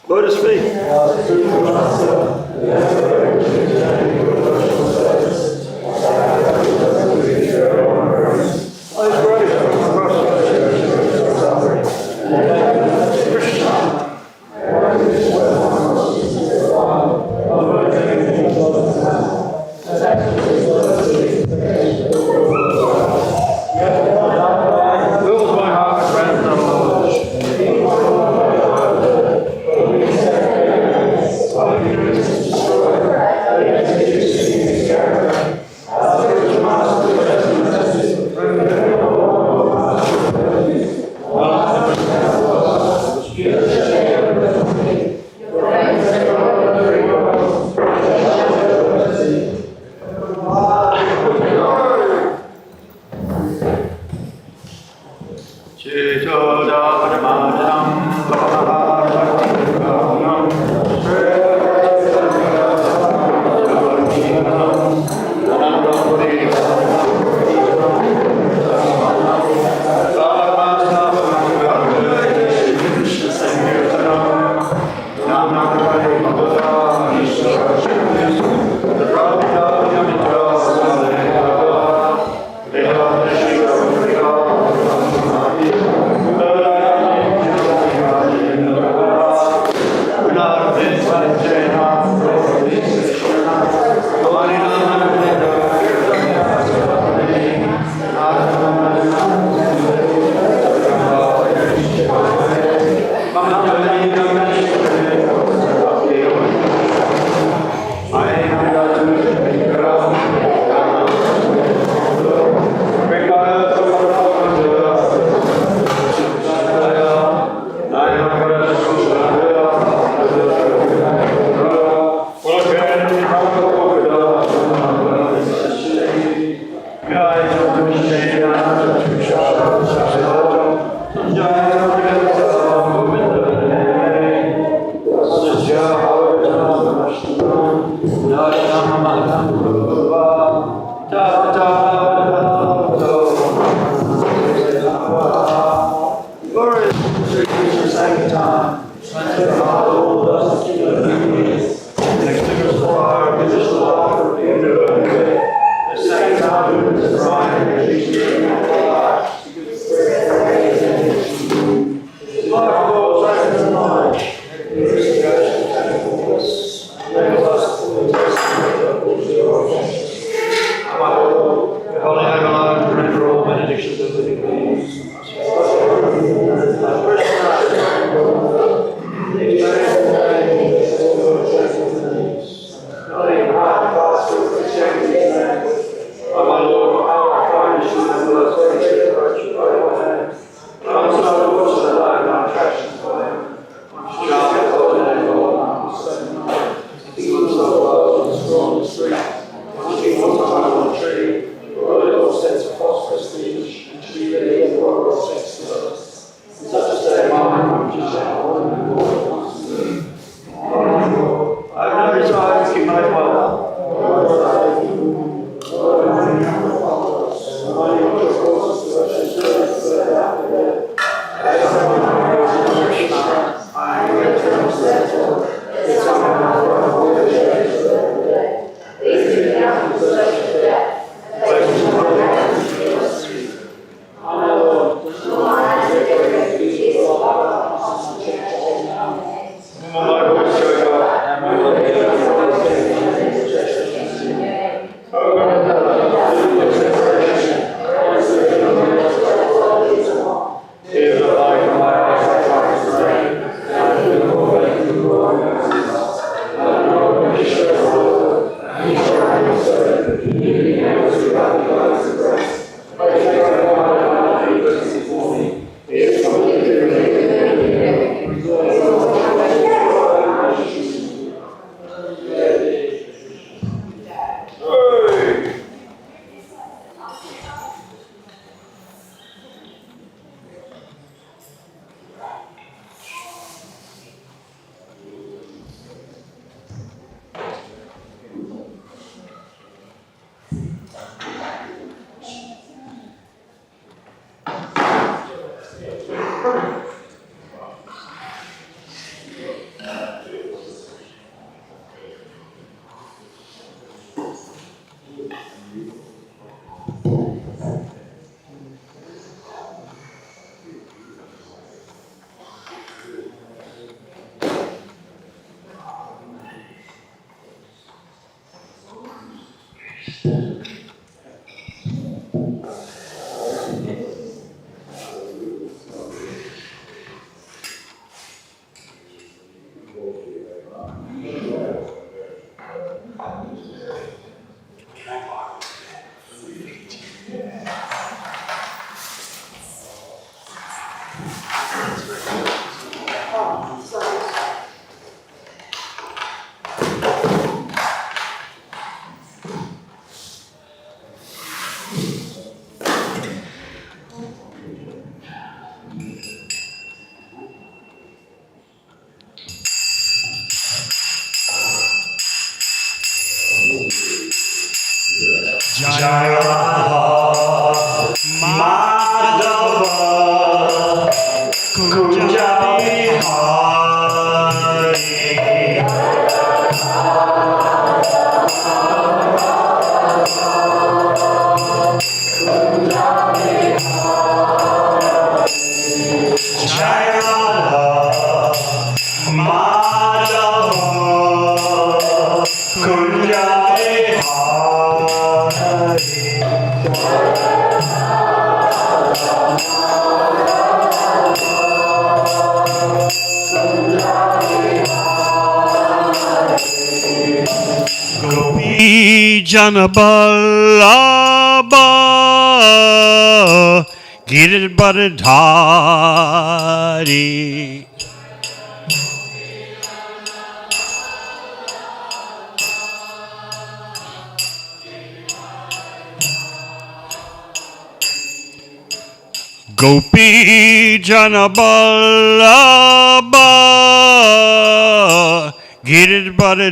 Go to speak. resides in my dwelling. Janabalaba Girdhari Gopi Janabalaba Girdhari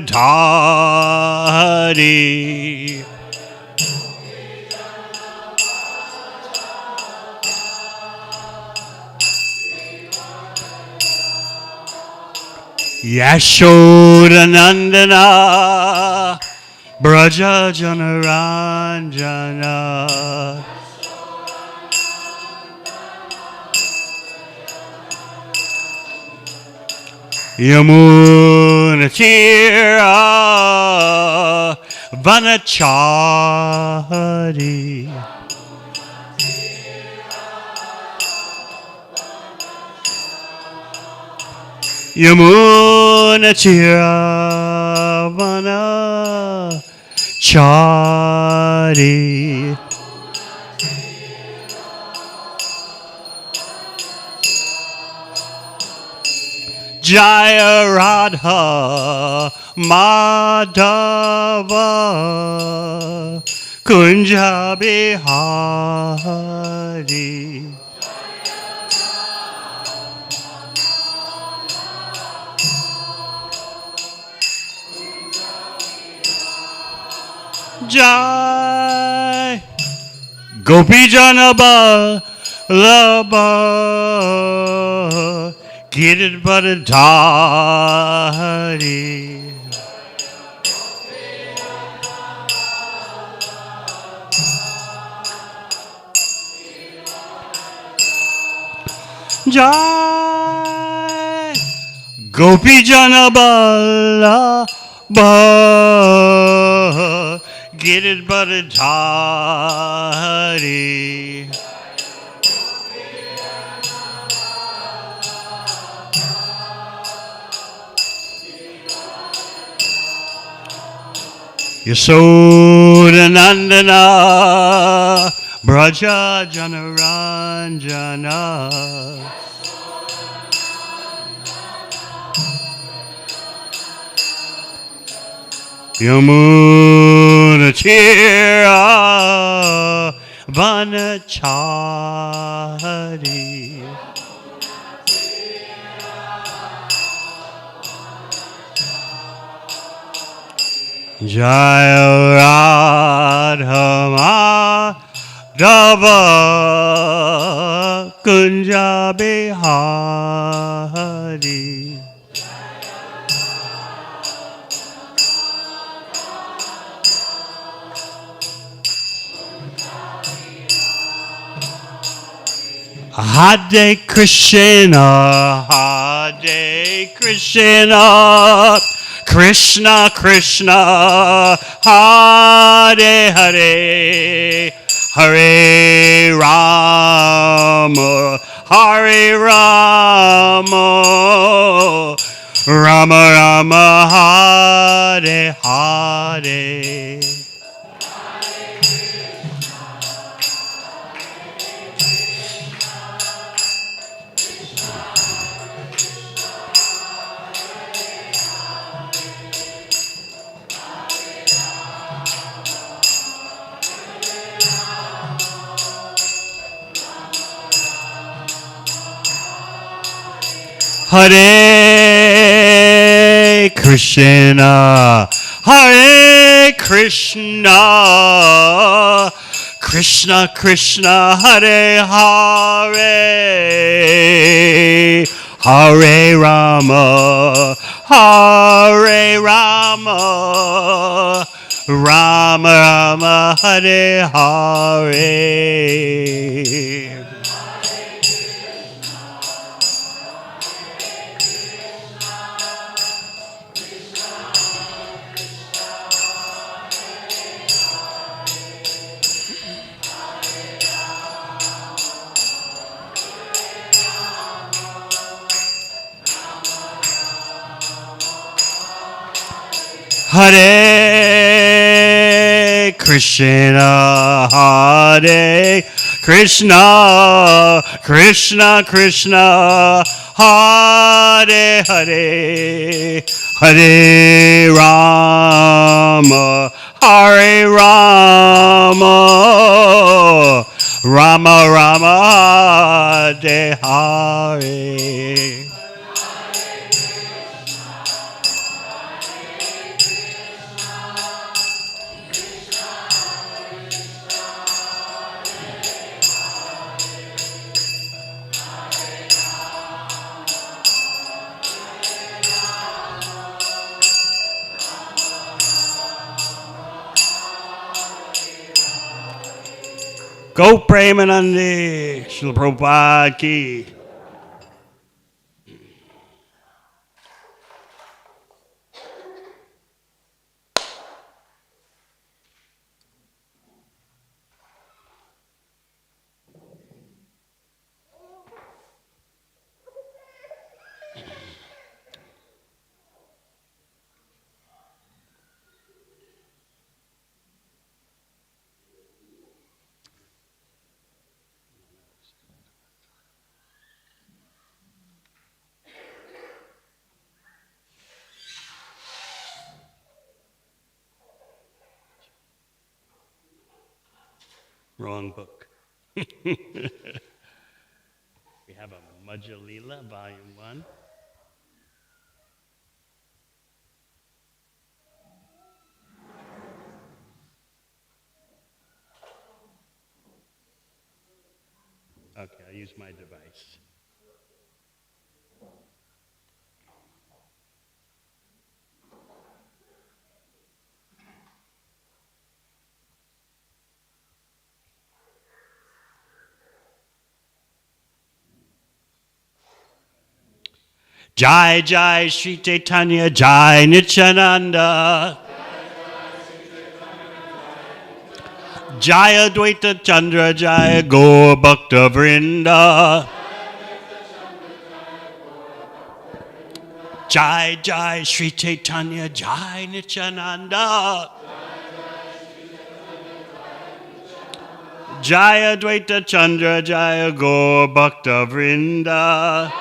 Yashodanandana Braja Janaranjana Yamunatira Vanachari Yamunatira Vanachari Jaya Radha Madhava Kunja Bihari Jai Gopi Janaba Laba Girit Bharadari Jai Gopi Janabala Ba Girit Bharadari Yasodanandana Braja Janaranjana Yamuna Tira Vanachari Jaya Radha Madhava Kunja Bihari Hare Krishna, Hare Krishna, Krishna Krishna, Hare Hare, Hare Rama, Hare Rama, Rama Rama, Hare Hare. Hare Krishna, Hare Krishna, Krishna Krishna, Hare Hare, Hare Rama, Hare Rama, Rama Rama, Hare Hare. Hare Krishna, Hare Krishna, Krishna Krishna, Hare Hare, Hare Rama, Hare Rama, Rama Rama, Hare Hare. Go Premanandi, Srila Prabhupada ki. Wrong book. We have a Madhya Lila, Volume 1. Okay, I'll use my device. Jai Jai Shri Chaitanya Jai Nityananda Jaya Dvaita Chandra Jaya Gaur Bhakta Vrinda Jai Jai Shri Chaitanya Jai Nityananda Jaya Dvaita Chandra Jaya Gaur Bhakta Vrinda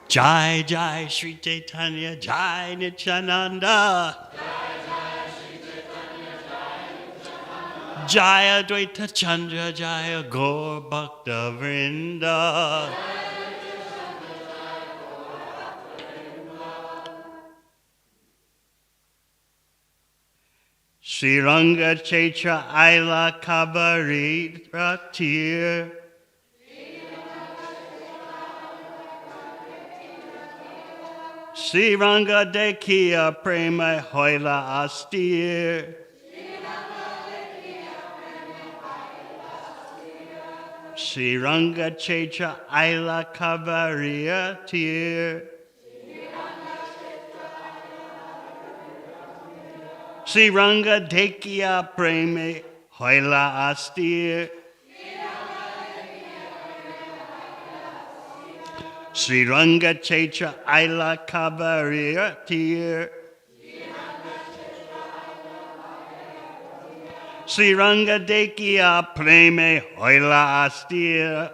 Jai Jai Shri Chaitanya Jai Nityananda Jaya Dvaita Chandra Jaya Gaur Bhakta Vrinda Sri Ranga Chaitra Aila Kavari Ratir Sri Ranga Dekiya Prema Hoila Astir Sri Ranga Chaitra Aila Kavari Tir Sri Ranga Dekiya Prema Hoila Astir Sri Ranga Chaitra Aila Kavari Tir Sri Ranga Dekiya Preme Hoila Astir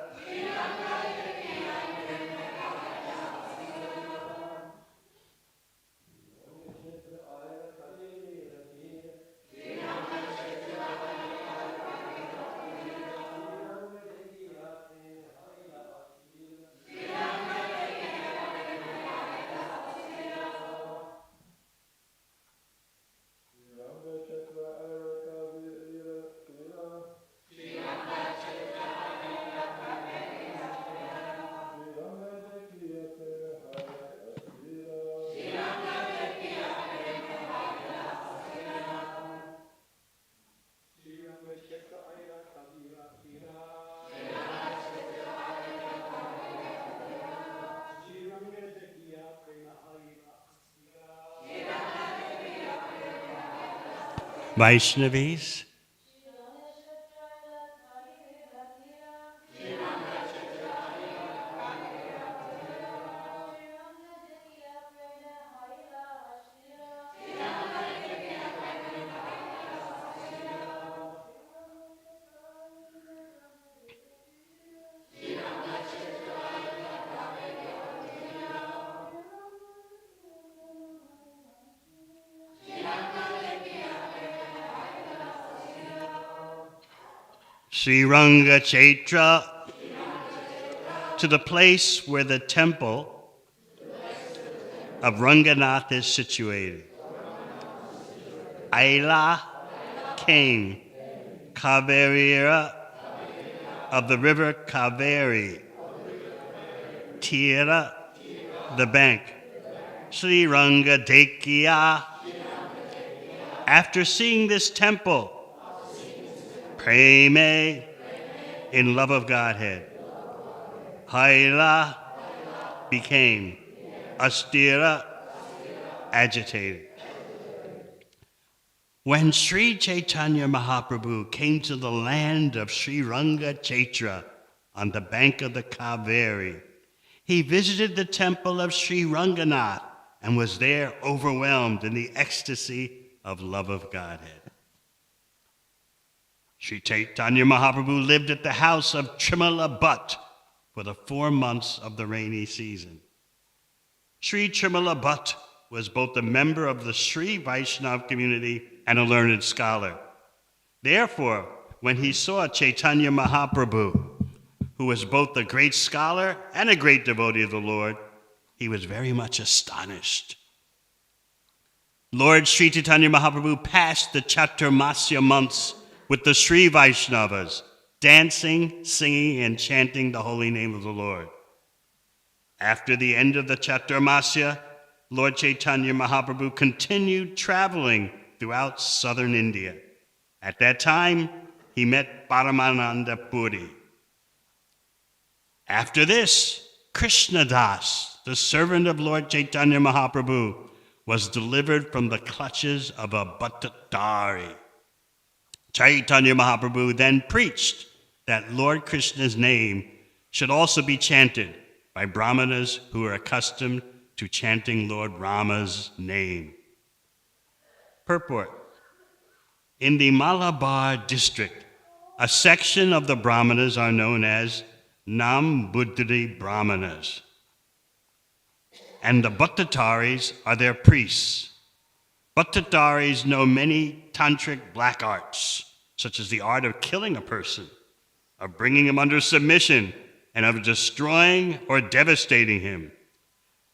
Vaishnavis, Sri Ranga Chaitra, to the place where the temple of Ranganath is situated. Aila came, Kaverira of the river Kaveri, Tira, the bank, Sri Ranga Dekiya. After seeing this temple, Preme, in love of Godhead, Haila became, Astira, agitated. When Sri Chaitanya Mahaprabhu came to the land of Sri Ranga Chaitra on the bank of the Kaveri, he visited the temple of Sri Ranganath and was there overwhelmed in the ecstasy of love of Godhead. Sri Chaitanya Mahaprabhu lived at the house of Trimala Bhatt for the 4 months of the rainy season. Sri Trimala Bhatt was both a member of the Sri Vaishnava community and a learned scholar. Therefore, when he saw Chaitanya Mahaprabhu, who was both a great scholar and a great devotee of the Lord, he was very much astonished. Lord Sri Chaitanya Mahaprabhu passed the Chaturmasya months with the Sri Vaishnavas, dancing, singing, and chanting the holy name of the Lord. After the end of the Chaturmasya, Lord Chaitanya Mahaprabhu continued traveling throughout southern India. At that time, he met Paramananda Puri. After this, Krishnadas, the servant of Lord Chaitanya Mahaprabhu, was delivered from the clutches of a Bhattacharya. Chaitanya Mahaprabhu then preached that Lord Krishna's name should also be chanted by brahmanas who are accustomed to chanting Lord Rama's name. Purport. In the Malabar district, a section of the brahmanas are known as Nam Buddhi Brahmanas, and the Bhattacharys are their priests. Bhattacharys know many tantric black arts, such as the art of killing a person, of bringing him under submission, and of destroying or devastating him.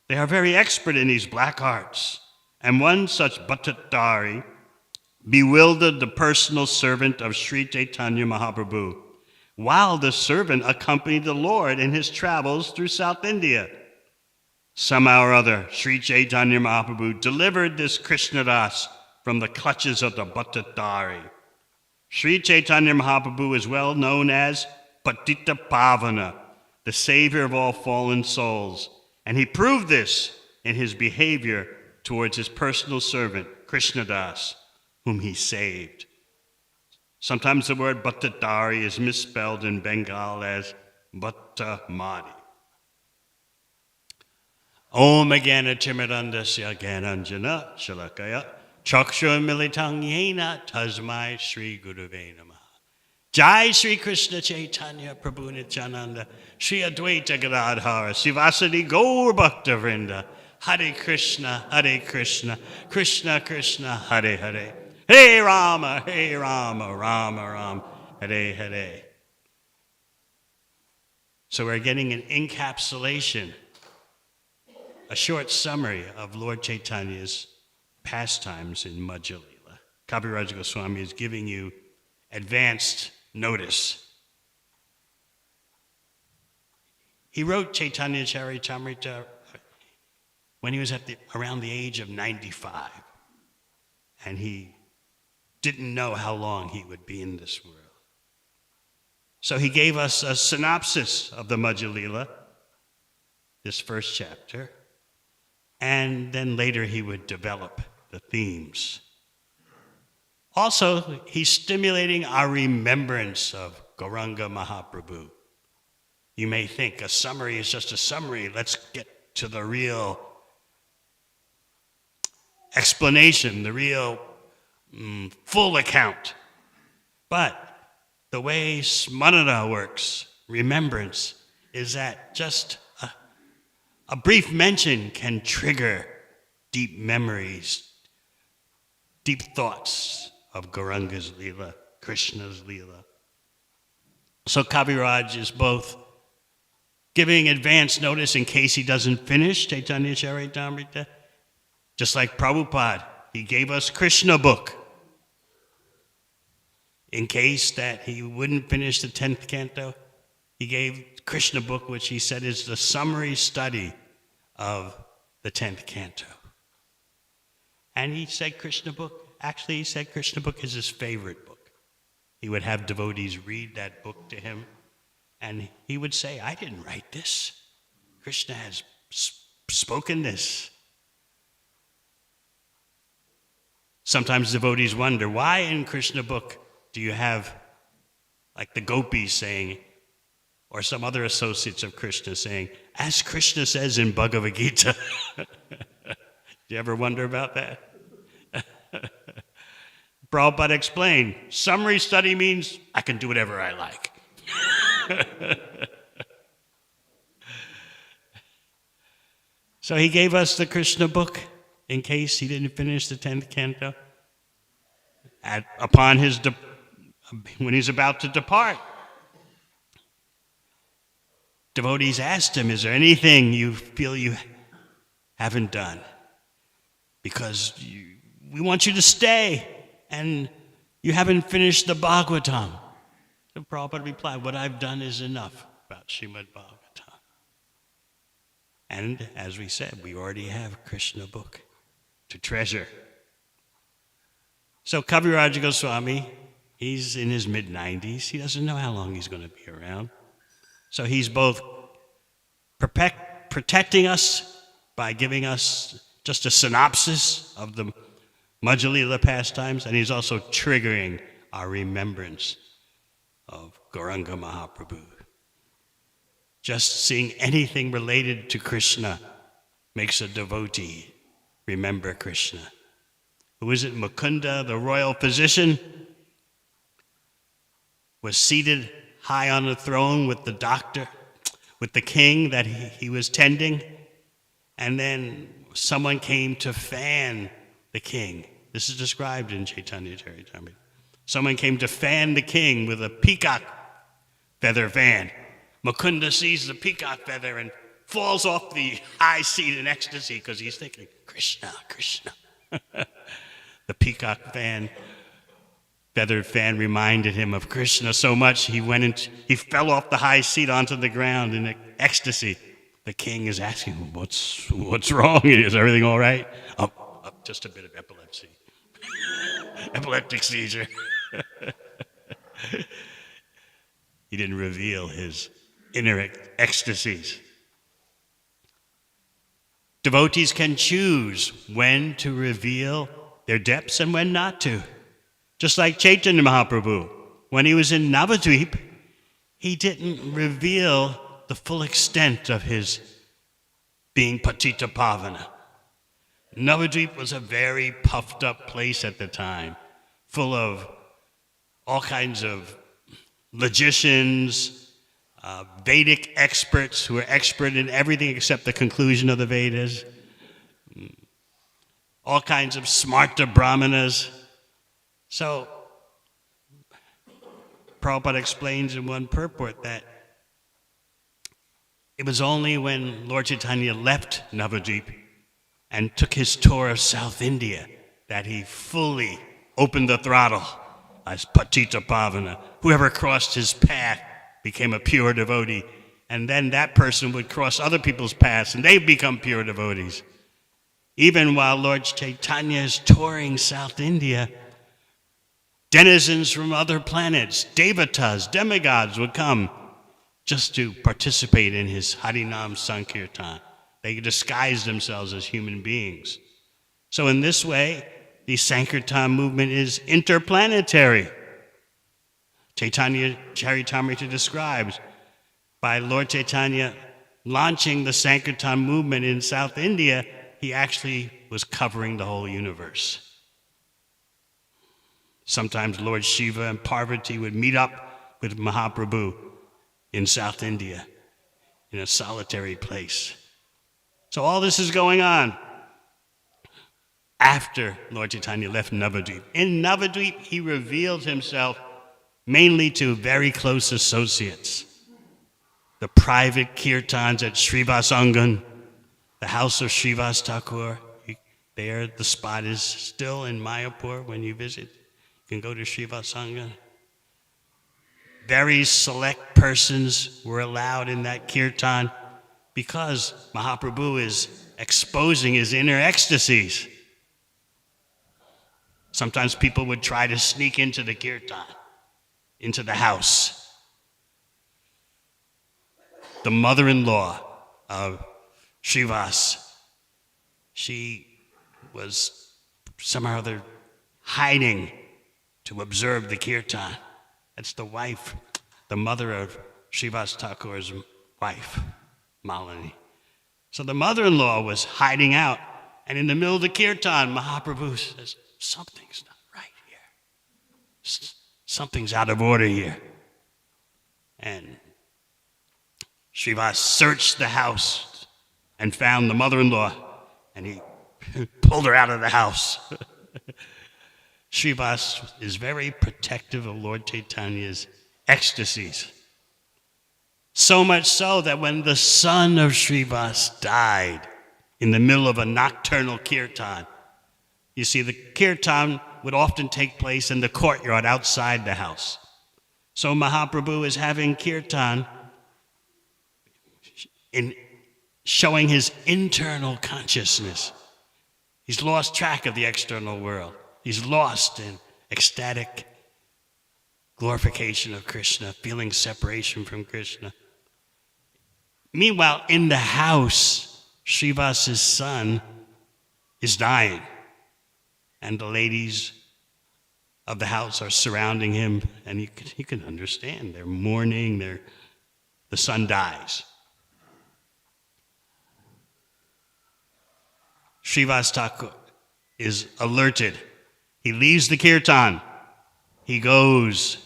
They are very expert in these black arts, and one such Bhattacharya bewildered the personal servant of Sri Chaitanya Mahaprabhu, while the servant accompanied the Lord in his travels through South India. Somehow or other, Sri Chaitanya Mahaprabhu delivered this Krishnadas from the clutches of the Bhattacharya. Sri Chaitanya Mahaprabhu is well known as Patita Pavana, the savior of all fallen souls, and he proved this in his behavior towards his personal servant, Krishnadas, whom he saved. Sometimes the word Bhattacharya is misspelled in Bengal as Bhattamadi. Om Agana Timirandasya Gananjana Shalakaya Chakshur Militang Yena Tasmai Sri Gurave Namaha. Jai Sri Krishna Chaitanya Prabhu Nityananda Sri Advaita Gadadhara Sivasadi Gaur Bhakta Vrinda Hare Krishna Krishna Krishna Hare Hare Hare Rama Rama Rama Hare Hare. So we're getting an encapsulation, a short summary of Lord Chaitanya's pastimes in Madhya Lila. Kaviraj Goswami is giving you advanced notice. He wrote Chaitanya Charitamrita when he was around the age of 95, and he didn't know how long he would be in this world. So he gave us a synopsis of the Madhya Lila, this first chapter, and then later he would develop the themes. Also, he's stimulating our remembrance of Gauranga Mahaprabhu. You may think a summary is just a summary. Let's get to the real explanation, the real full account. But the way Smarana works, remembrance, is that just a brief mention can trigger deep memories, deep thoughts of Gauranga's Leela, Krishna's Leela. So Kaviraj is both giving advance notice in case he doesn't finish Chaitanya Charitamrita, just like Prabhupada, he gave us Krishna book in case that he wouldn't finish the 10th canto. He gave Krishna book, which he said is the summary study of the 10th canto. And he said Krishna book, actually he said Krishna book is his favorite book. He would have devotees read that book to him, and he would say, I didn't write this. Krishna has spoken this. Sometimes devotees wonder, why in Krishna book do you have like the gopis saying, or some other associates of Krishna saying, as Krishna says in Bhagavad Gita. Do you ever wonder about that? Prabhupada explained, summary study means I can do whatever I like. So he gave us the Krishna book in case he didn't finish the 10th canto. When he's about to depart, devotees asked him, is there anything you feel you haven't done? Because we want you to stay, and you haven't finished the Bhagavatam. So Prabhupada replied, what I've done is enough about Srimad Bhagavatam. And as we said, we already have Krishna book to treasure. So Kaviraj Goswami, he's in his mid-90s. He doesn't know how long he's going to be around. So he's both protecting us by giving us just a synopsis of the Madhya Lila pastimes, and he's also triggering our remembrance of Gauranga Mahaprabhu. Just seeing anything related to Krishna makes a devotee remember Krishna. Who is it? Mukunda, the royal physician, was seated high on the throne with the doctor, with the king that he was tending, and then someone came to fan the king. This is described in Chaitanya Charitamrita. Someone came to fan the king with a peacock feather fan. Mukunda sees the peacock feather and falls off the high seat in ecstasy because he's thinking, Krishna, Krishna. The peacock feathered fan reminded him of Krishna so much he fell off the high seat onto the ground in ecstasy. The king is asking him, what's wrong? Is everything all right? Just a bit of epilepsy. Epileptic seizure. He didn't reveal his inner ecstasies. Devotees can choose when to reveal their depths and when not to. Just like Chaitanya Mahaprabhu, when he was in Navadvip, he didn't reveal the full extent of his being Patita Pavana. Navadvip was a very puffed up place at the time, full of all kinds of logicians, Vedic experts who were expert in everything except the conclusion of the Vedas, all kinds of smarta brahmanas. So, Prabhupada explains in one purport that it was only when Lord Chaitanya left Navadvip and took his tour of South India that he fully opened the throttle as Patita Pavana. Whoever crossed his path became a pure devotee, and then that person would cross other people's paths and they'd become pure devotees. Even while Lord Chaitanya is touring South India, denizens from other planets, devatas, demigods would come just to participate in his Harinam Sankirtan. They disguise themselves as human beings. So in this way, the Sankirtan movement is interplanetary. Chaitanya Charitamrita describes by Lord Chaitanya launching the Sankirtan movement in South India, he actually was covering the whole universe. Sometimes Lord Shiva and Parvati would meet up with Mahaprabhu in South India in a solitary place. So all this is going on after Lord Chaitanya left Navadvip. In Navadvip, he revealed himself mainly to very close associates. The private kirtans at Srivas Angan, the house of Srivas Thakur. There, the spot is still in Mayapur when you visit. You can go to Srivas Angan. Very select persons were allowed in that kirtan because Mahaprabhu is exposing his inner ecstasies. Sometimes people would try to sneak into the kirtan, into the house. The mother-in-law of Srivas, she was somehow or other hiding to observe the kirtan. That's the wife, the mother of Srivas Thakur's wife, Malini. So the mother-in-law was hiding out, and in the middle of the kirtan, Mahaprabhu says, something's not right here. Something's out of order here. And Srivas searched the house and found the mother-in-law, and he pulled her out of the house. Srivas is very protective of Lord Chaitanya's ecstasies. So much so that when the son of Srivas died in the middle of a nocturnal kirtan, You see, the kirtan would often take place in the courtyard outside the house. So Mahaprabhu is having kirtan in showing his internal consciousness. He's lost track of the external world. He's lost in ecstatic glorification of Krishna, feeling separation from Krishna. Meanwhile, in the house, Srivasa's son is dying, and the ladies of the house are surrounding him, and you can understand. They're mourning, the son dies. Srivas Thakur is alerted. He leaves the kirtan. He goes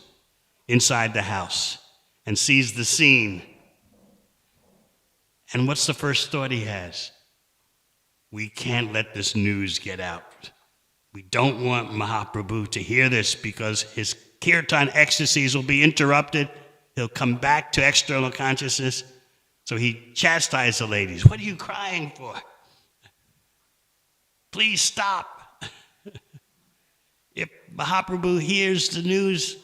inside the house and sees the scene. And what's the first thought he has? We can't let this news get out. We don't want Mahaprabhu to hear this because his kirtan ecstasies will be interrupted. He'll come back to external consciousness. So he chastised the ladies. What are you crying for? Please stop. If Mahaprabhu hears the news,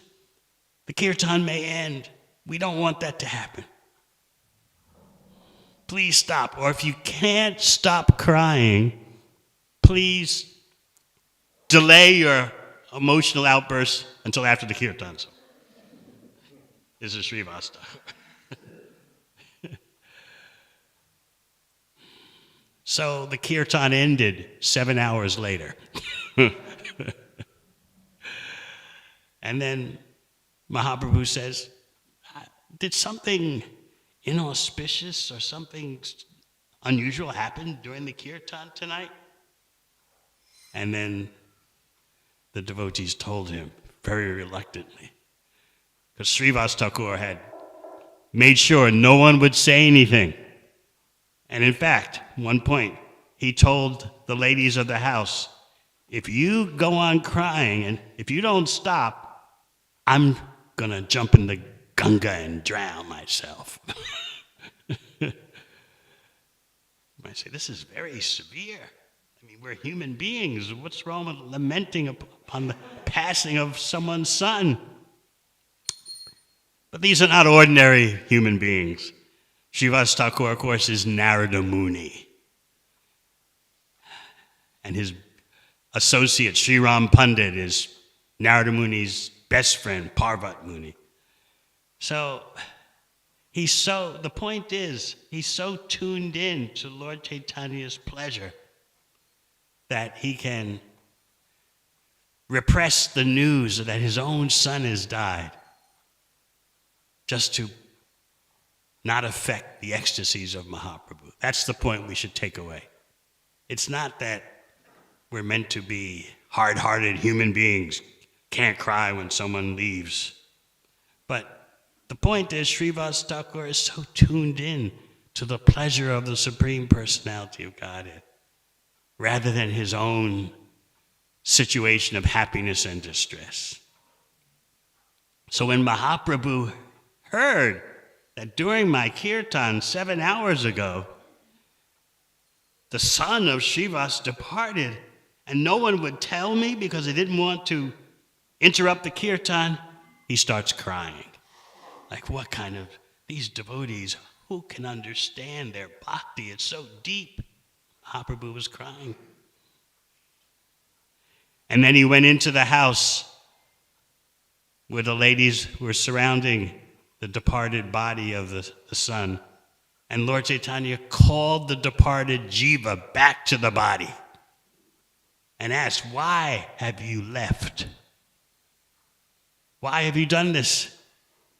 the kirtan may end. We don't want that to happen. Please stop. Or if you can't stop crying, please delay your emotional outbursts until after the kirtan. This is Srivasta. So the kirtan ended 7 hours later. And then Mahaprabhu says, did something inauspicious or something unusual happen during the kirtan tonight? And then the devotees told him very reluctantly, because Srivas Thakur had made sure no one would say anything. And in fact, one point, he told the ladies of the house, if you go on crying and if you don't stop, I'm going to jump in the Ganga and drown myself. I say, this is very severe. I mean, we're human beings. What's wrong with lamenting upon the passing of someone's son? But these are not ordinary human beings. Srivas Thakur, of course, is Narada Muni. And his associate, Sri Ram Pandit, is Narada Muni's best friend, Parvat Muni. So the point is, he's so tuned in to Lord Chaitanya's pleasure that he can repress the news that his own son has died just to not affect the ecstasies of Mahaprabhu. That's the point we should take away. It's not that we're meant to be hard-hearted human beings, can't cry when someone leaves. But the point is, Srivas Thakur is so tuned in to the pleasure of the Supreme Personality of Godhead, rather than his own situation of happiness and distress. So when Mahaprabhu heard that during my kirtan 7 hours ago, the son of Srivas departed, and no one would tell me because they didn't want to interrupt the kirtan, he starts crying. Like, what kind of, these devotees, who can understand their bhakti? It's so deep. Mahaprabhu was crying. And then he went into the house where the ladies were surrounding the departed body of the son. And Lord Chaitanya called the departed jiva back to the body and asked, why have you left? Why have you done this?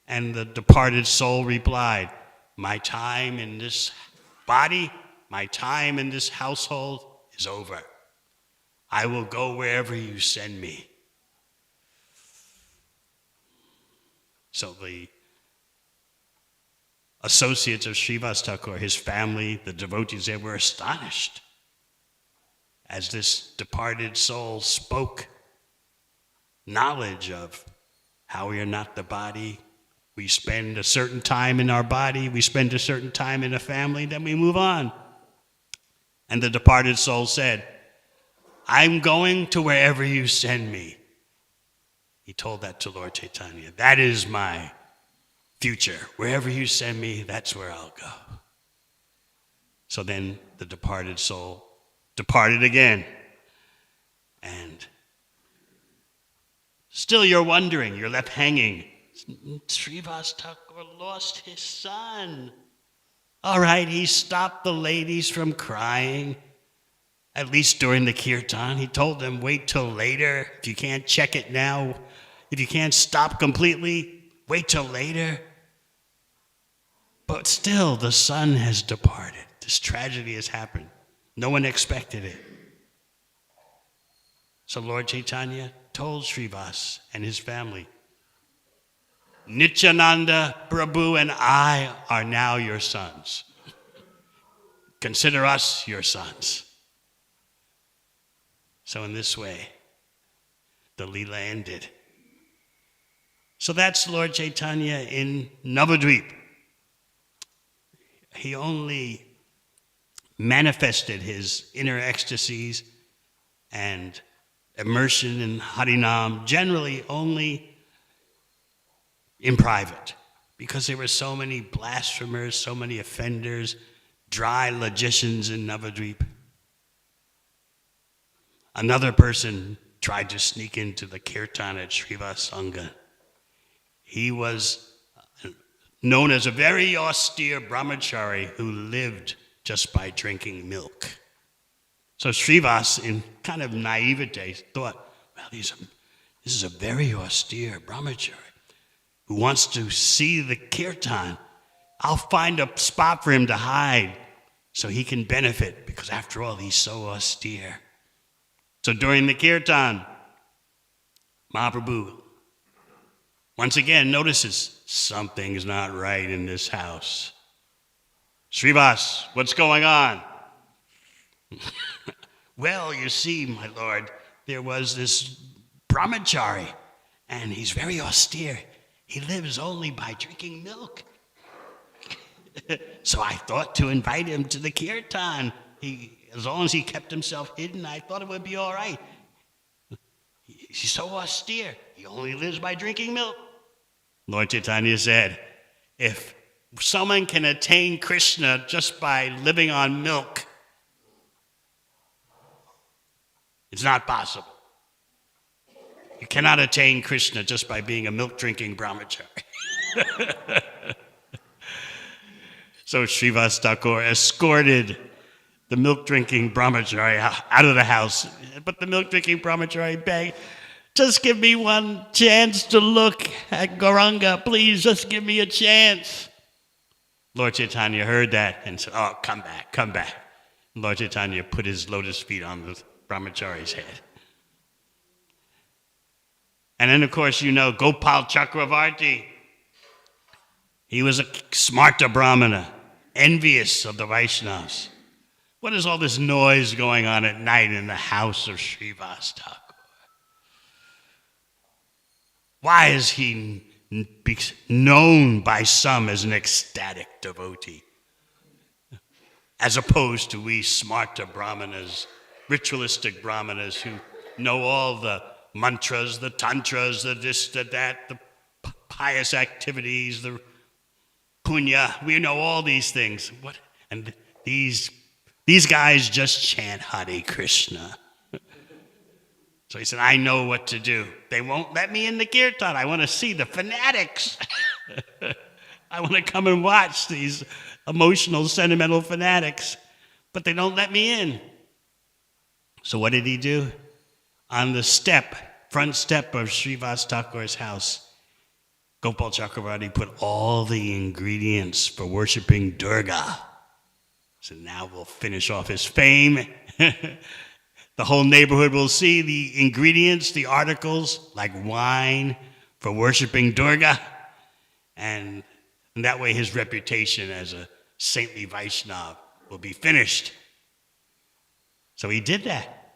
And the departed soul replied, my time in this body, my time in this household is over. I will go wherever you send me. So the associates of Srivas Thakur, his family, the devotees there were astonished as this departed soul spoke knowledge of how we are not the body. We spend a certain time in our body, we spend a certain time in a family, then we move on. And the departed soul said, I'm going to wherever you send me. He told that to Lord Chaitanya. That is my future. Wherever you send me, that's where I'll go. So then the departed soul departed again. And still you're wondering, you're left hanging. Srivas Thakur lost his son. All right, he stopped the ladies from crying, at least during the kirtan. He told them, wait till later. If you can't check it now, if you can't stop completely, wait till later. But still, the son has departed. This tragedy has happened. No one expected it. So Lord Chaitanya told Srivas and his family, Nityananda, Prabhu, and I are now your sons. Consider us your sons. So in this way, the Leela ended. So that's Lord Chaitanya in Navadvip. He only manifested his inner ecstasies and immersion in Harinam, generally only in private, because there were so many blasphemers, so many offenders, dry logicians in Navadvip. Another person tried to sneak into the kirtan at Srivasanga. He was known as a very austere brahmachari who lived just by drinking milk. So Srivas, in kind of naivete, thought, well, this is a very austere brahmachari who wants to see the kirtan. I'll find a spot for him to hide so he can benefit, because after all, he's so austere. So during the kirtan, Mahaprabhu once again notices something's not right in this house. Srivas, what's going on? Well, you see, my lord, there was this brahmachari, and he's very austere. He lives only by drinking milk. So I thought to invite him to the kirtan. As long as he kept himself hidden, I thought it would be all right. He's so austere. He only lives by drinking milk. Lord Chaitanya said, if someone can attain Krishna just by living on milk, it's not possible. You cannot attain Krishna just by being a milk-drinking brahmachari. So Srivas Thakur escorted the milk-drinking brahmachari out of the house. But the milk-drinking brahmachari begged, just give me one chance to look at Gauranga. Please, just give me a chance. Lord Chaitanya heard that and said, oh, come back, come back. Lord Chaitanya put his lotus feet on the brahmachari's head. And then, of course, you know, Gopal Chakravarti. He was a smarta brahmana, envious of the Vaishnavas. What is all this noise going on at night in the house of Srivas Thakur? Why is he known by some as an ecstatic devotee, as opposed to we smarta brahmanas, ritualistic brahmanas who know all the mantras, the tantras, the this, the that, the pious activities, the punya. We know all these things. What? And these guys just chant Hare Krishna. So he said, I know what to do. They won't let me in the kirtan. I want to see the fanatics. I want to come and watch these emotional, sentimental fanatics. But they don't let me in. So what did he do? On the front step of Srivas Thakur's house, Gopal Chakravarti put all the ingredients for worshiping Durga. So now we'll finish off his fame. The whole neighborhood will see the ingredients, the articles, like wine for worshiping Durga. And that way his reputation as a saintly Vaishnava will be finished. So he did that.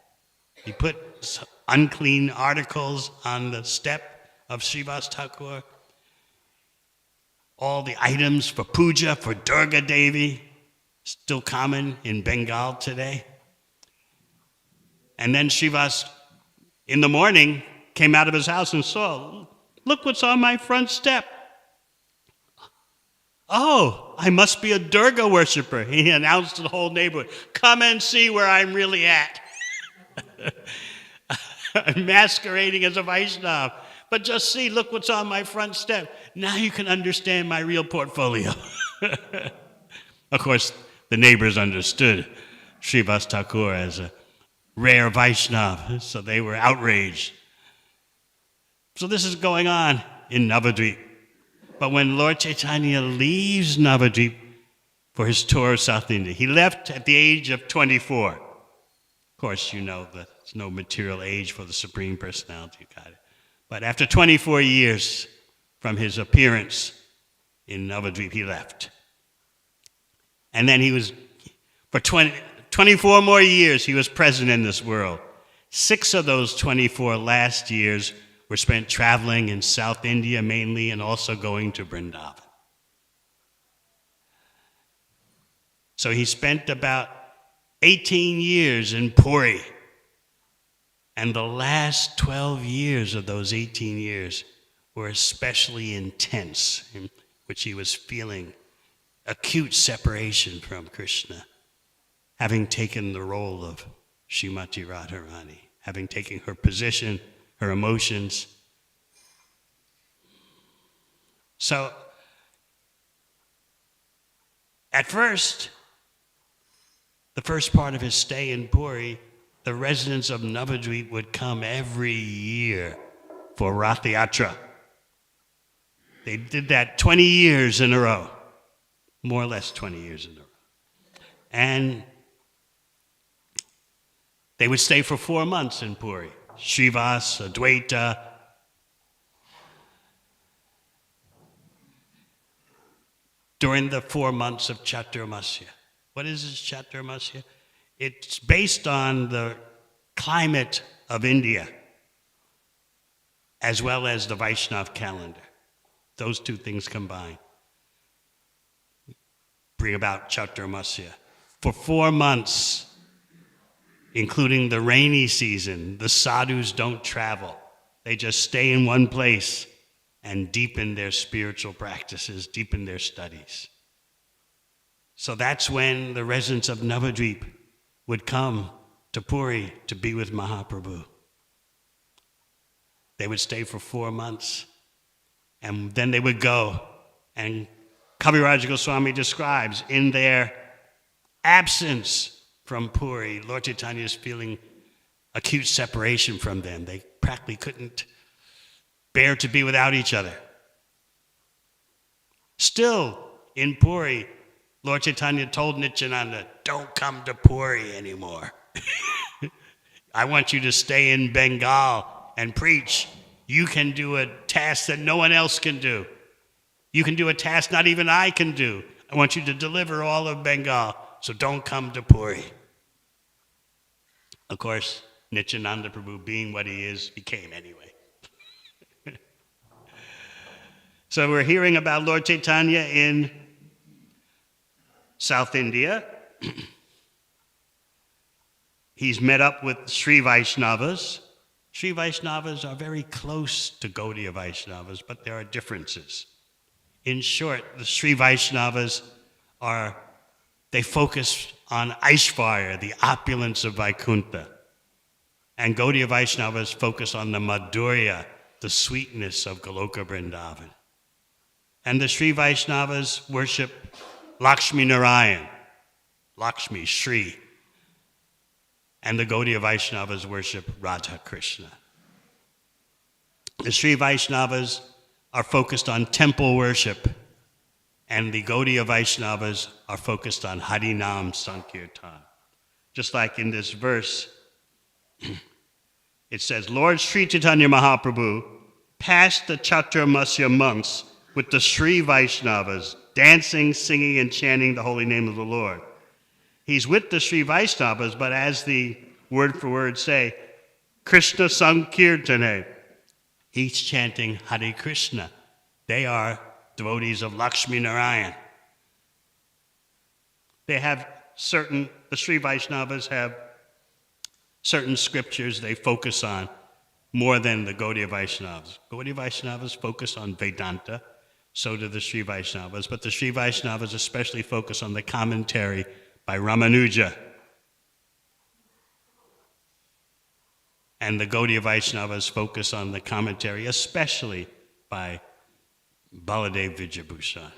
He put unclean articles on the step of Srivas Thakur. All the items for puja, for Durga Devi, still common in Bengal today. And then Srivas, in the morning, came out of his house and saw, look what's on my front step. Oh, I must be a Durga worshiper. He announced to the whole neighborhood, come and see where I'm really at. I'm masquerading as a Vaishnava. But just see, look what's on my front step. Now you can understand my real portfolio. Of course, the neighbors understood Srivas Thakur as a rare Vaishnava, so they were outraged. So this is going on in Navadvip. But when Lord Chaitanya leaves Navadvip for his tour of South India, he left at the age of 24. Of course, you know that there's no material age for the Supreme Personality of God. But after 24 years from his appearance in Navadvip, he left. And then he was, for 24 more years, he was present in this world. 6 of those 24 last years were spent traveling in South India mainly, and also going to Vrindavan. So he spent about 18 years in Puri. And the last 12 years of those 18 years were especially intense, in which he was feeling acute separation from Krishna, having taken the role of Srimati Radharani, having taken her position, her emotions. So, at first, the first part of his stay in Puri, the residents of Navadvip would come every year for Rath Yatra. They did that 20 years in a row, more or less 20 years in a row. And they would stay for 4 months in Puri. Srivas, Advaita. During the 4 months of Chaturmasya. What is this Chaturmasya? It's based on the climate of India, as well as the Vaishnav calendar. Those two things combined bring about Chaturmasya. For 4 months, including the rainy season, the sadhus don't travel. They just stay in one place and deepen their spiritual practices, deepen their studies. So that's when the residents of Navadvip would come to Puri to be with Mahaprabhu. They would stay for 4 months, and then they would go. And Kaviraj Goswami describes, in their absence from Puri, Lord Chaitanya is feeling acute separation from them. They practically couldn't bear to be without each other. Still, in Puri, Lord Chaitanya told Nityananda, don't come to Puri anymore. I want you to stay in Bengal and preach. You can do a task that no one else can do. You can do a task not even I can do. I want you to deliver all of Bengal, so don't come to Puri. Of course, Nityananda Prabhu, being what he is, he came anyway. So we're hearing about Lord Chaitanya in South India. He's met up with Sri Vaishnavas. Sri Vaishnavas are very close to Gaudiya Vaishnavas, but there are differences. In short, the Sri Vaishnavas they focus on Aishvarya, the opulence of Vaikuntha. And Gaudiya Vaishnavas focus on the Madhurya, the sweetness of Goloka Vrindavan. And the Sri Vaishnavas worship Lakshmi Narayan, Lakshmi, Sri. And the Gaudiya Vaishnavas worship Radha Krishna. The Sri Vaishnavas are focused on temple worship, and the Gaudiya Vaishnavas are focused on Harinam Sankirtan. Just like in this verse, it says, Lord Sri Chaitanya Mahaprabhu passed the Chaturmasya months with the Sri Vaishnavas, dancing, singing, and chanting the holy name of the Lord. He's with the Sri Vaishnavas, but as the word for word say, Krishna Sankirtane, he's chanting Hare Krishna. They are devotees of Lakshmi Narayan. The Sri Vaishnavas have certain scriptures they focus on more than the Gaudiya Vaishnavas. Gaudiya Vaishnavas focus on Vedanta, so do the Sri Vaishnavas, but the Sri Vaishnavas especially focus on the commentary by Ramanuja. And the Gaudiya Vaishnavas focus on the commentary especially by Baladev Vijayabhushan.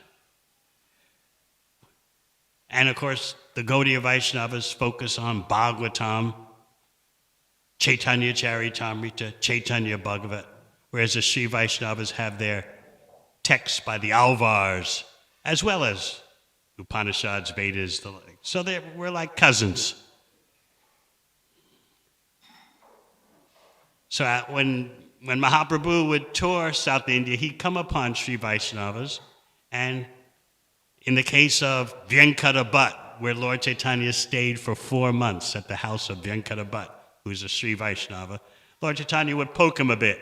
And of course, the Gaudiya Vaishnavas focus on Bhagavatam, Chaitanya Charitamrita, Chaitanya Bhagavat, whereas the Sri Vaishnavas have their texts by the Alvars, as well as Upanishads, Vedas, the like. So we're like cousins. So when Mahaprabhu would tour South India, he'd come upon Sri Vaishnavas, and in the case of Venkata Bhatt, where Lord Chaitanya stayed for 4 months at the house of Venkata Bhatt, who's a Sri Vaishnava, Lord Chaitanya would poke him a bit.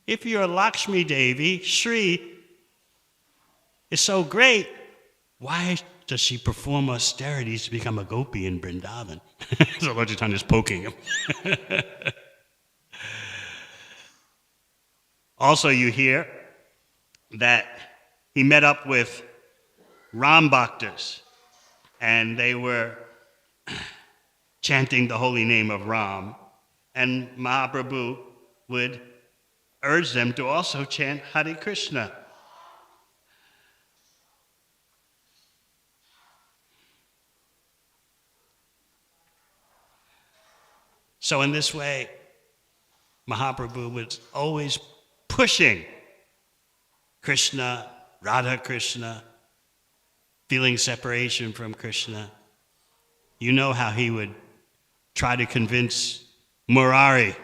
If you're Lakshmi Devi, Sri is so great, why does she perform austerities to become a gopi in Vrindavan? So Lord Chaitanya's poking him. Also, you hear that he met up with Ram Bhaktas, and they were chanting the holy name of Ram, and Mahaprabhu would urge them to also chant Hare Krishna. So in this way, Mahaprabhu was always pushing Krishna, Radha Krishna, feeling separation from Krishna. You know how he would try to convince Murari.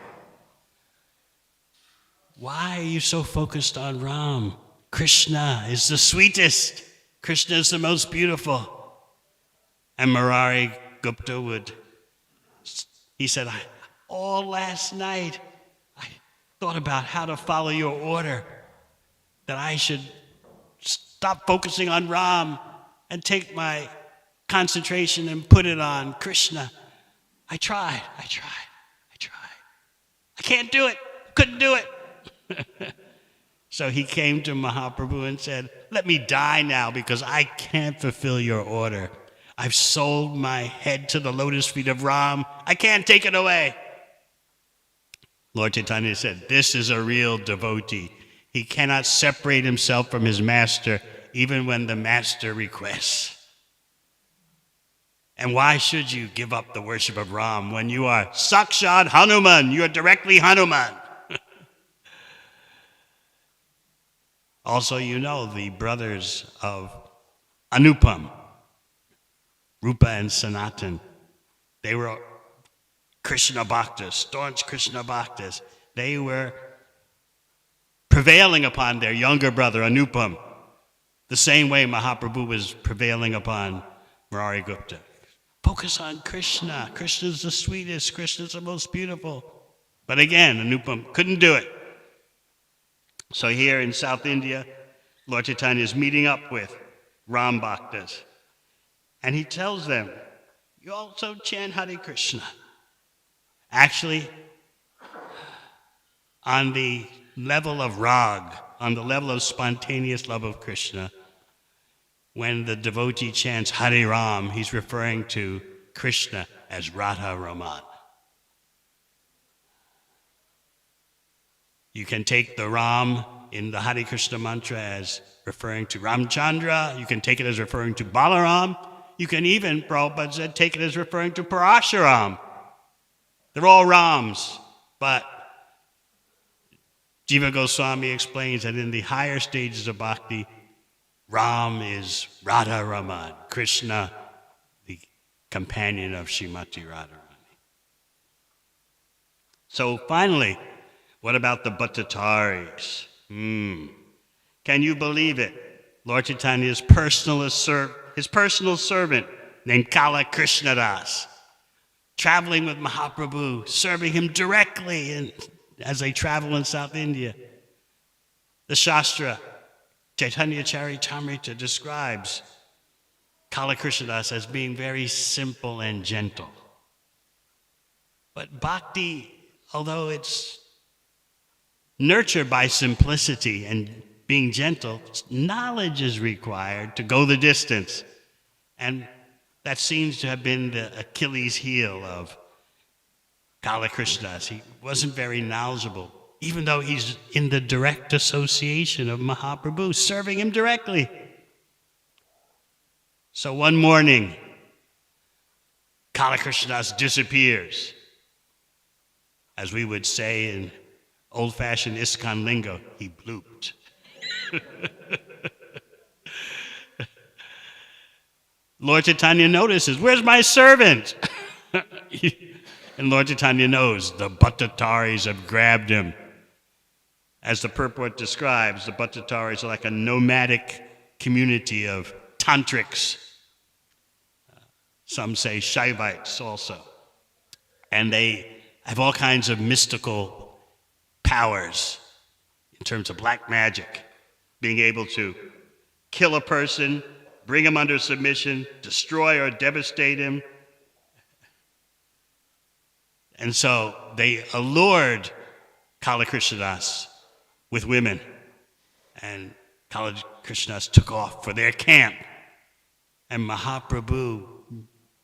Why are you so focused on Ram? Krishna is the sweetest. Krishna is the most beautiful. And Murari Gupta he said, all last night I thought about how to follow your order, that I should stop focusing on Ram and take my concentration and put it on Krishna. I tried. I can't do it. Couldn't do it. So he came to Mahaprabhu and said, let me die now because I can't fulfill your order. I've sold my head to the lotus feet of Ram. I can't take it away. Lord Chaitanya said, this is a real devotee. He cannot separate himself from his master even when the master requests. And why should you give up the worship of Ram when you are Sakshat Hanuman? You are directly Hanuman. Also, you know the brothers of Anupam, Rupa and Sanatan. They were Krishna Bhaktas, staunch Krishna Bhaktas. They were prevailing upon their younger brother Anupam, the same way Mahaprabhu was prevailing upon Murari Gupta. Focus on Krishna. Krishna is the sweetest. Krishna is the most beautiful. But again, Anupam couldn't do it. So here in South India, Lord Chaitanya is meeting up with Ram Bhaktas. And he tells them, you also chant Hare Krishna. Actually, on the level of rag, on the level of spontaneous love of Krishna, when the devotee chants Hare Ram, he's referring to Krishna as Radha Raman. You can take the Ram in the Hare Krishna mantra as referring to Ramchandra. You can take it as referring to Balaram. You can even, Prabhupada said, take it as referring to Parashuram. They're all Rams, but Jiva Goswami explains that in the higher stages of bhakti, Ram is Radha Raman, Krishna, the companion of Srimati Radharani. So finally, what about the Bhattataris? Can you believe it? Lord Chaitanya's personal servant named Kala Krishnadas, traveling with Mahaprabhu, serving him directly as they travel in South India. The Shastra, Chaitanya Charitamrita, describes Kala Krishnadas as being very simple and gentle. But bhakti, although it's nurtured by simplicity and being gentle, knowledge is required to go the distance. And that seems to have been the Achilles heel of Kala Krishnadas. He wasn't very knowledgeable, even though he's in the direct association of Mahaprabhu, serving him directly. So one morning, Kala Krishnadas disappears. As we would say in old-fashioned ISKCON lingo, he blooped. Lord Chaitanya notices, where's my servant? And Lord Chaitanya knows the Bhattataris have grabbed him. As the purport describes, the Bhattataris are like a nomadic community of tantrics. Some say Shaivites also. And they have all kinds of mystical powers in terms of black magic, being able to kill a person, bring him under submission, destroy or devastate him. And so they allured Kala Krishnadas with women. And Kala Krishnadas took off for their camp. And Mahaprabhu,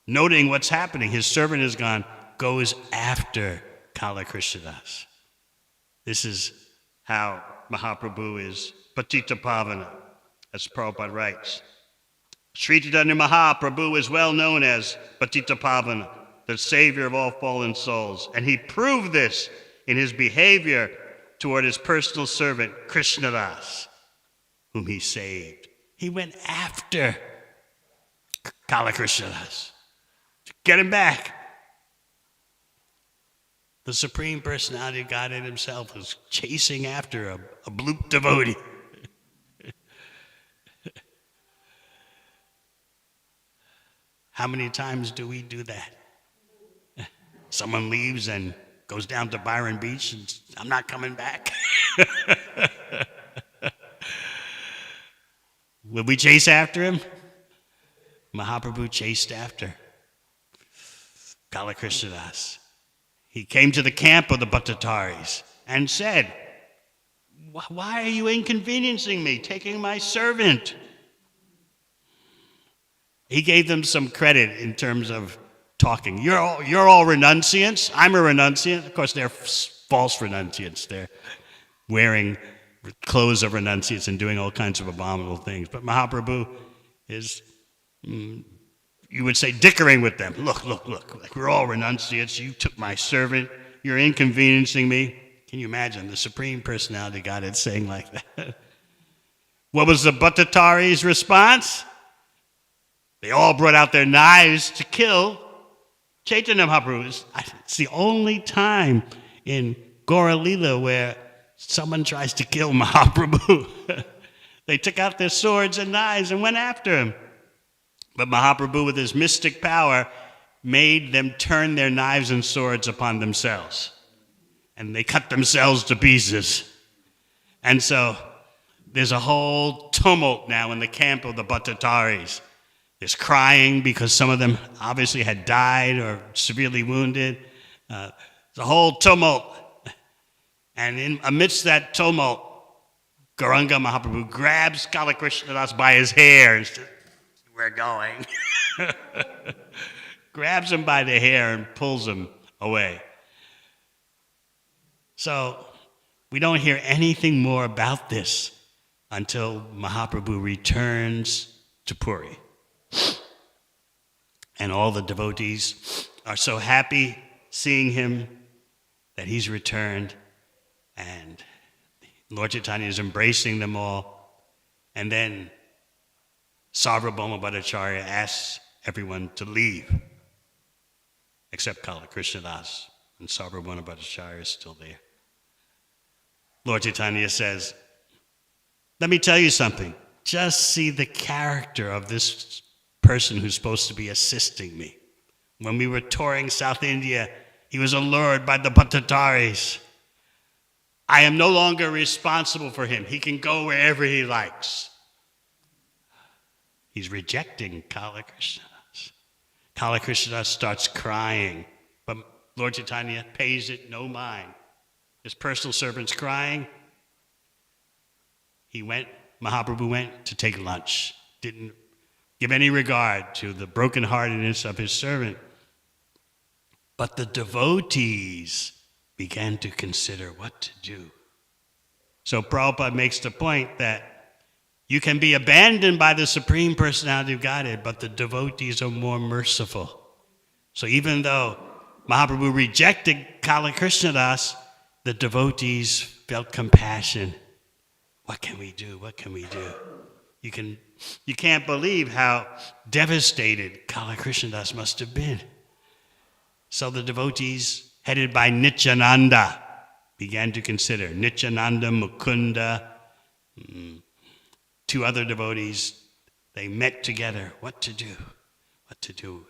noting what's happening, his servant is gone, goes after Kala Krishnadas. This is how Mahaprabhu is Patita Pavana, as Prabhupada writes. Sri Chaitanya Mahaprabhu is well known as Patita Pavana, the savior of all fallen souls. And he proved this in his behavior toward his personal servant, Krishnadas, whom he saved. He went after Kala Krishnadas to get him back. The Supreme Personality of Godhead himself was chasing after a bloop devotee. How many times do we do that? Someone leaves and goes down to Byron Beach and I'm not coming back. Will we chase after him? Mahaprabhu chased after Kala Krishnadas. He came to the camp of the Bhattataris and said, why are you inconveniencing me, taking my servant? He gave them some credit in terms of talking. You're all renunciants. I'm a renunciant. Of course, they're false renunciants. They're wearing clothes of renunciants and doing all kinds of abominable things. But Mahaprabhu is, you would say, dickering with them. Look. Like, we're all renunciants. You took my servant. You're inconveniencing me. Can you imagine the Supreme Personality of Godhead saying like that? What was the Bhattataris' response? They all brought out their knives to kill Chaitanya Mahaprabhu. It's the only time in Gaura Lila where someone tries to kill Mahaprabhu. They took out their swords and knives and went after him. But Mahaprabhu, with his mystic power, made them turn their knives and swords upon themselves. And they cut themselves to pieces. And so there's a whole tumult now in the camp of the Bhattataris. There's crying because some of them obviously had died or severely wounded. There's a whole tumult. And amidst that tumult, Gauranga Mahaprabhu grabs Kala Krishnadas by his hair and says, we're going. Grabs him by the hair and pulls him away. So we don't hear anything more about this until Mahaprabhu returns to Puri. And all the devotees are so happy seeing him that he's returned. And Lord Chaitanya is embracing them all. And then Sarvabhauma Bhattacharya asks everyone to leave, except Kala Krishnadas. And Sarvabhauma Bhattacharya is still there. Lord Chaitanya says, let me tell you something. Just see the character of this person who's supposed to be assisting me. When we were touring South India, he was allured by the Bhattataris. I am no longer responsible for him. He can go wherever he likes. He's rejecting Kala Krishnadas. Kala Krishnadas starts crying, but Lord Chaitanya pays it no mind. His personal servant's crying. Mahaprabhu went to take lunch. Didn't give any regard to the brokenheartedness of his servant. But the devotees began to consider what to do. So Prabhupada makes the point that you can be abandoned by the Supreme Personality of Godhead, but the devotees are more merciful. So even though Mahaprabhu rejected Kala Krishnadas, the devotees felt compassion. What can we do? What can we do? You can't believe how devastated Kala Krishnadas must have been. So the devotees, headed by Nityananda, began to consider. Nityananda, Mukunda, two other devotees, they met together. What to do,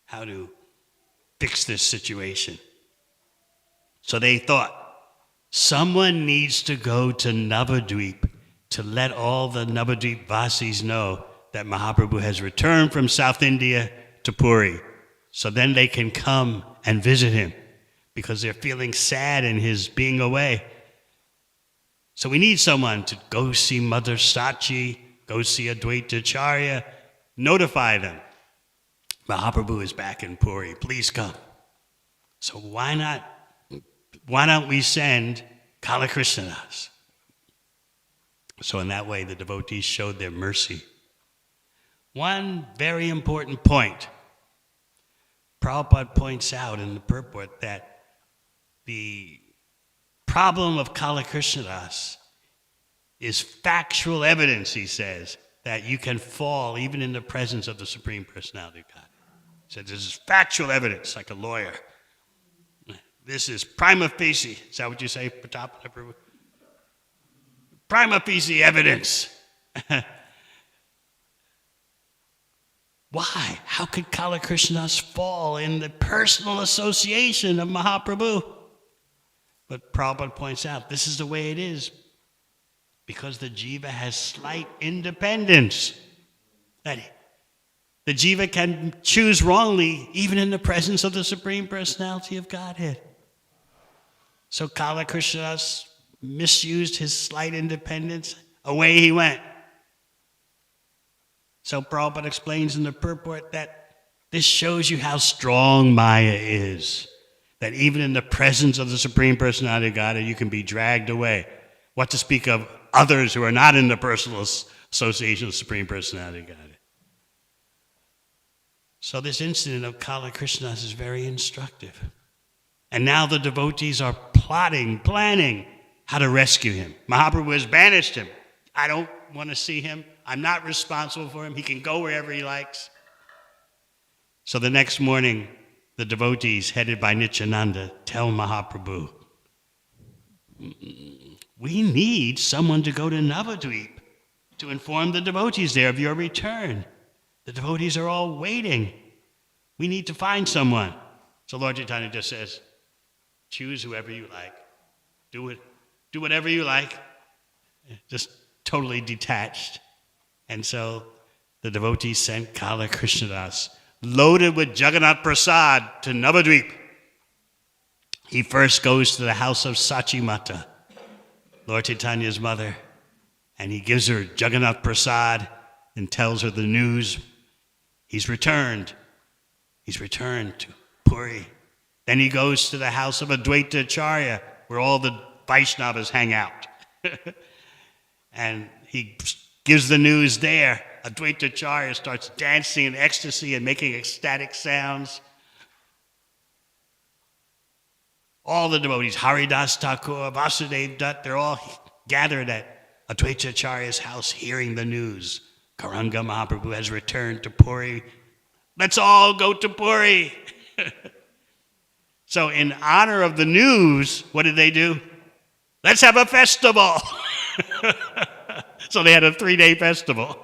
how to fix this situation. So they thought, someone needs to go to Navadvip to let all the Navadvip Vasis know that Mahaprabhu has returned from South India to Puri. So then they can come and visit him because they're feeling sad in his being away. So we need someone to go see Mother Sachi, go see Advaita Acharya, notify them. Mahaprabhu is back in Puri, please come. So why don't we send Kala Krishnadas? So in that way, the devotees showed their mercy. One very important point. Prabhupada points out in the purport that the problem of Kala Krishnadas is factual evidence, he says, that you can fall even in the presence of the Supreme Personality of God. He says this is factual evidence, like a lawyer. This is prima facie. Is that what you say, Pratap? Prima facie evidence. Why? How could Kala Krishnadas fall in the personal association of Mahaprabhu? But Prabhupada points out, this is the way it is. Because the jiva has slight independence. That the jiva can choose wrongly even in the presence of the Supreme Personality of Godhead. So Kala Krishnadas misused his slight independence. Away he went. So Prabhupada explains in the purport that this shows you how strong Maya is. That even in the presence of the Supreme Personality of Godhead, you can be dragged away. What to speak of others who are not in the personal association of the Supreme Personality of Godhead. So this incident of Kala Krishnadas is very instructive. And now the devotees are planning how to rescue him. Mahaprabhu has banished him. I don't want to see him. I'm not responsible for him. He can go wherever he likes. So the next morning, the devotees, headed by Nityananda, tell Mahaprabhu, we need someone to go to Navadvip to inform the devotees there of your return. The devotees are all waiting. We need to find someone. So Lord Chaitanya just says, choose whoever you like. Do whatever you like. Just totally detached. And so the devotees sent Kala Krishnadas, loaded with Jagannath Prasad, to Navadvip. He first goes to the house of Sachi Mata, Lord Chaitanya's mother, and he gives her Jagannath Prasad and tells her the news. He's returned. He's returned to Puri. Then he goes to the house of Advaita Acharya, where all the Vaishnavas hang out. And he gives the news there. Advaita Acharya starts dancing in ecstasy and making ecstatic sounds. All the devotees, Haridas Thakur, Vasudev Dutt, they're all gathered at Advaita Acharya's house hearing the news. Karanga Mahaprabhu has returned to Puri. Let's all go to Puri. So in honor of the news, what did they do? Let's have a festival. So they had a 3-day festival.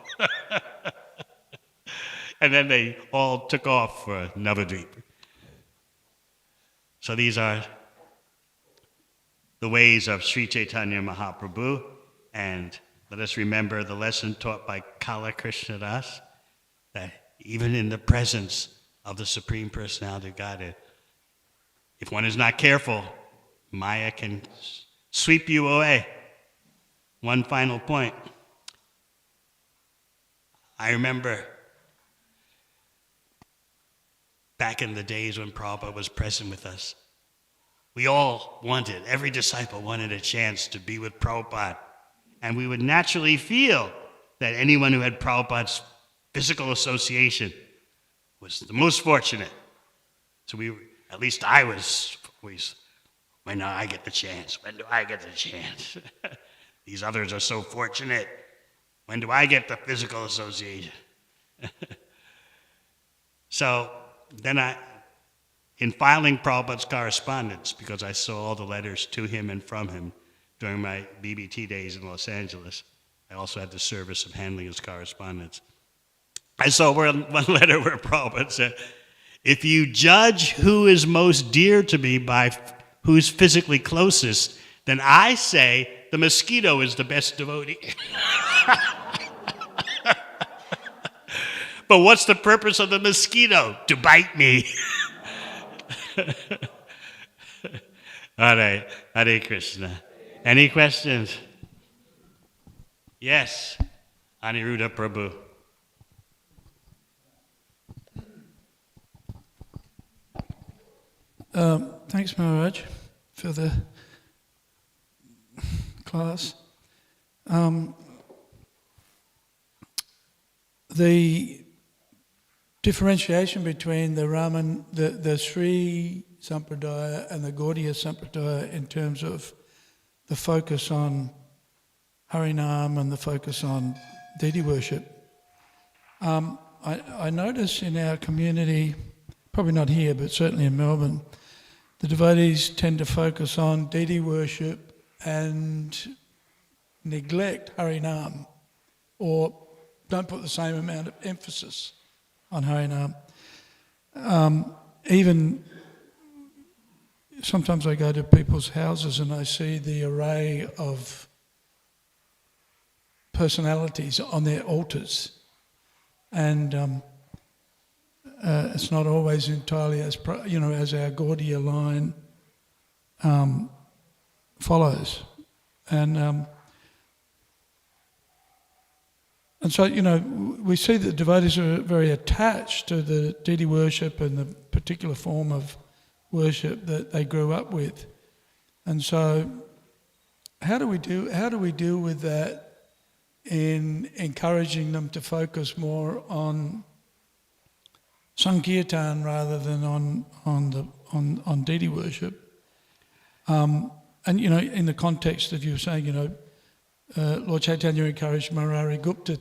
And then they all took off for Navadvip. So these are the ways of Sri Chaitanya Mahaprabhu. And let us remember the lesson taught by Kala Krishnadas, that even in the presence of the Supreme Personality of Godhead, if one is not careful, Maya can sweep you away. One final point. I remember back in the days when Prabhupada was present with us, we all wanted, every disciple wanted a chance to be with Prabhupada. And we would naturally feel that anyone who had Prabhupada's physical association was the most fortunate. So at least I was always, when do I get the chance? When do I get the chance? These others are so fortunate. When do I get the physical association? So then in filing Prabhupada's correspondence, because I saw all the letters to him and from him during my BBT days in Los Angeles, I also had the service of handling his correspondence. I saw one letter where Prabhupada said, if you judge who is most dear to me by who's physically closest, then I say the mosquito is the best devotee. But what's the purpose of the mosquito? To bite me. All right. Hare Krishna. Any questions? Yes. Aniruddha Prabhu. Thanks, Maharaj, for the class. The differentiation between the Sri Sampradaya and the Gaudiya Sampradaya in terms of the focus on Harinam and the focus on deity worship. I notice in our community, probably not here, but certainly in Melbourne, the devotees tend to focus on deity worship and neglect Harinam, or don't put the same amount of emphasis on Harinam. Even sometimes I go to people's houses and I see the array of personalities on their altars, and it's not always entirely as as our Gaudiya line follows, and so we see that devotees are very attached to the deity worship and the particular form of worship that they grew up with, and so how do we deal with that in encouraging them to focus more on Sankirtan rather than on deity worship? And in the context of you saying, Lord Chaitanya encouraged Murari Gupta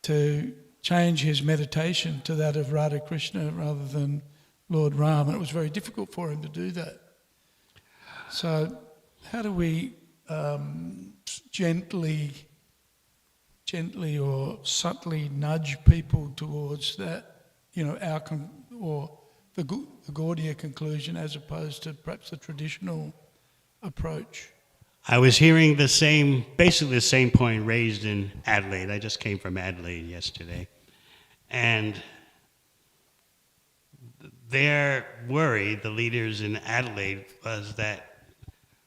to change his meditation to that of Radha Krishna rather than Lord Ram, and it was very difficult for him to do that. So how do we gently or subtly nudge people towards that, or the Gaudiya conclusion as opposed to perhaps the traditional approach? I was hearing basically the same point raised in Adelaide. I just came from Adelaide yesterday. And their worry, the leaders in Adelaide, was that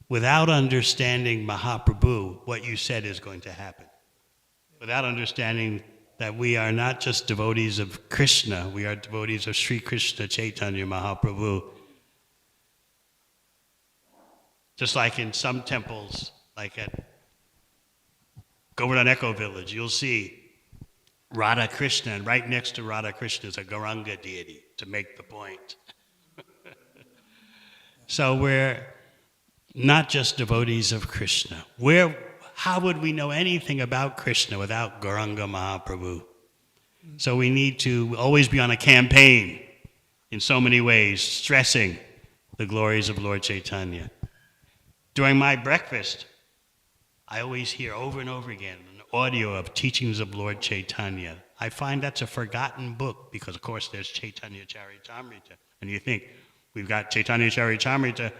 without understanding Mahaprabhu, what you said is going to happen. Without understanding that we are not just devotees of Krishna, we are devotees of Sri Krishna Chaitanya Mahaprabhu. Just like in some temples, like at Govardhana Echo Village, you'll see Radha Krishna, and right next to Radha Krishna is a Gauranga deity, to make the point. So we're not just devotees of Krishna. How would we know anything about Krishna without Gauranga Mahaprabhu? So we need to always be on a campaign in so many ways, stressing the glories of Lord Chaitanya. During my breakfast, I always hear over and over again an audio of teachings of Lord Chaitanya. I find that's a forgotten book because, of course, there's Chaitanya Charitamrita. And you think, we've got Chaitanya Charitamrita,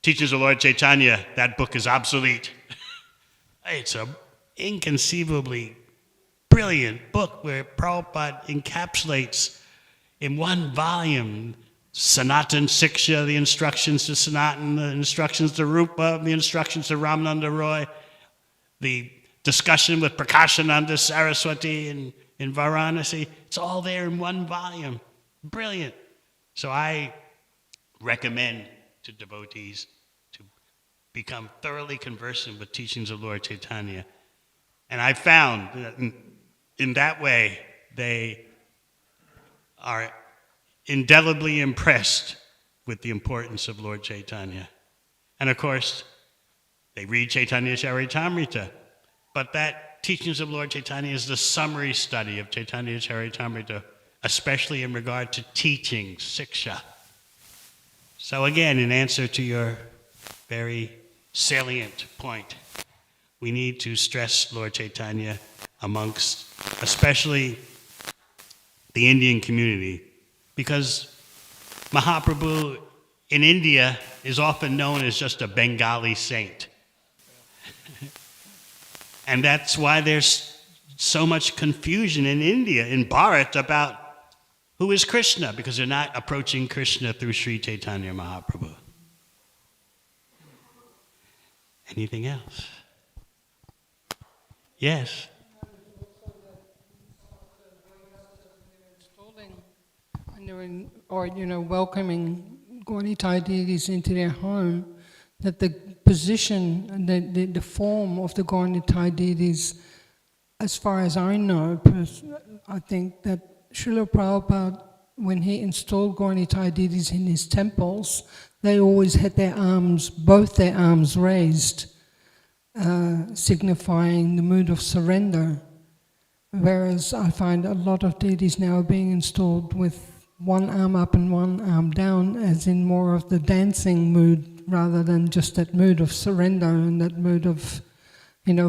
teachings of Lord Chaitanya, that book is obsolete. It's an inconceivably brilliant book where Prabhupada encapsulates in one volume Sanatan Siksha, the instructions to Sanatan, the instructions to Rupa, the instructions to Ramananda Roy, the discussion with Prakashananda Saraswati in Varanasi. It's all there in one volume. Brilliant. So I recommend to devotees to become thoroughly conversant with teachings of Lord Chaitanya. And I found that in that way, they are indelibly impressed with the importance of Lord Chaitanya. And of course, they read Chaitanya Charitamrita, but that teachings of Lord Chaitanya is the summary study of Chaitanya Charitamrita, especially in regard to teaching, siksha. So again, in answer to your very salient point, we need to stress Lord Chaitanya amongst, especially the Indian community, because Mahaprabhu in India is often known as just a Bengali saint. And that's why there's so much confusion in India, in Bharat, about who is Krishna, because they're not approaching Krishna through Sri Chaitanya Mahaprabhu. Anything else? Yes. When they're welcoming Gauritai deities into their home, that the position and the form of the Gauritai deities, as far as I know, I think that Srila Prabhupada, when he installed Gauritai deities in his temples, they always had both their arms raised, signifying the mood of surrender. Whereas I find a lot of deities now are being installed with one arm up and one arm down, as in more of the dancing mood, rather than just that mood of surrender and that mood of,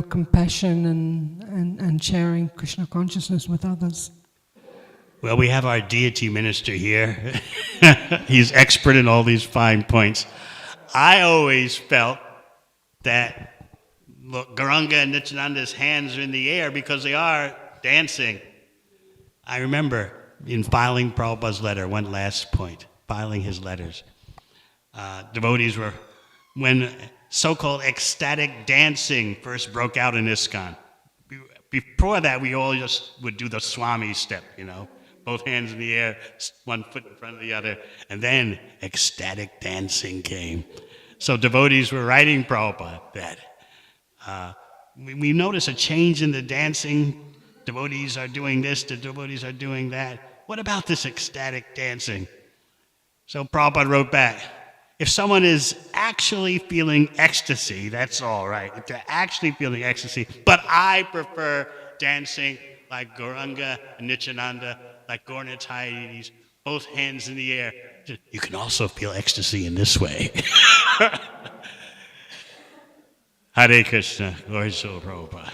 compassion and sharing Krishna consciousness with others. Well, we have our deity minister here. He's expert in all these fine points. I always felt that, look, Gauranga and Nityananda's hands are in the air because they are dancing. I remember in filing Prabhupada's letter, one last point, filing his letters, devotees were, when so-called ecstatic dancing first broke out in ISKCON. Before that, we all just would do the Swami step, both hands in the air, one foot in front of the other, and then ecstatic dancing came. So devotees were writing Prabhupada that we notice a change in the dancing. Devotees are doing this, the devotees are doing that. What about this ecstatic dancing? So Prabhupada wrote back, if someone is actually feeling ecstasy, that's all right. If they're actually feeling ecstasy, but I prefer dancing like Gauranga and Nityananda, like Gauritai deities, both hands in the air. You can also feel ecstasy in this way. Hare Krishna, Lord Srila Prabhupada.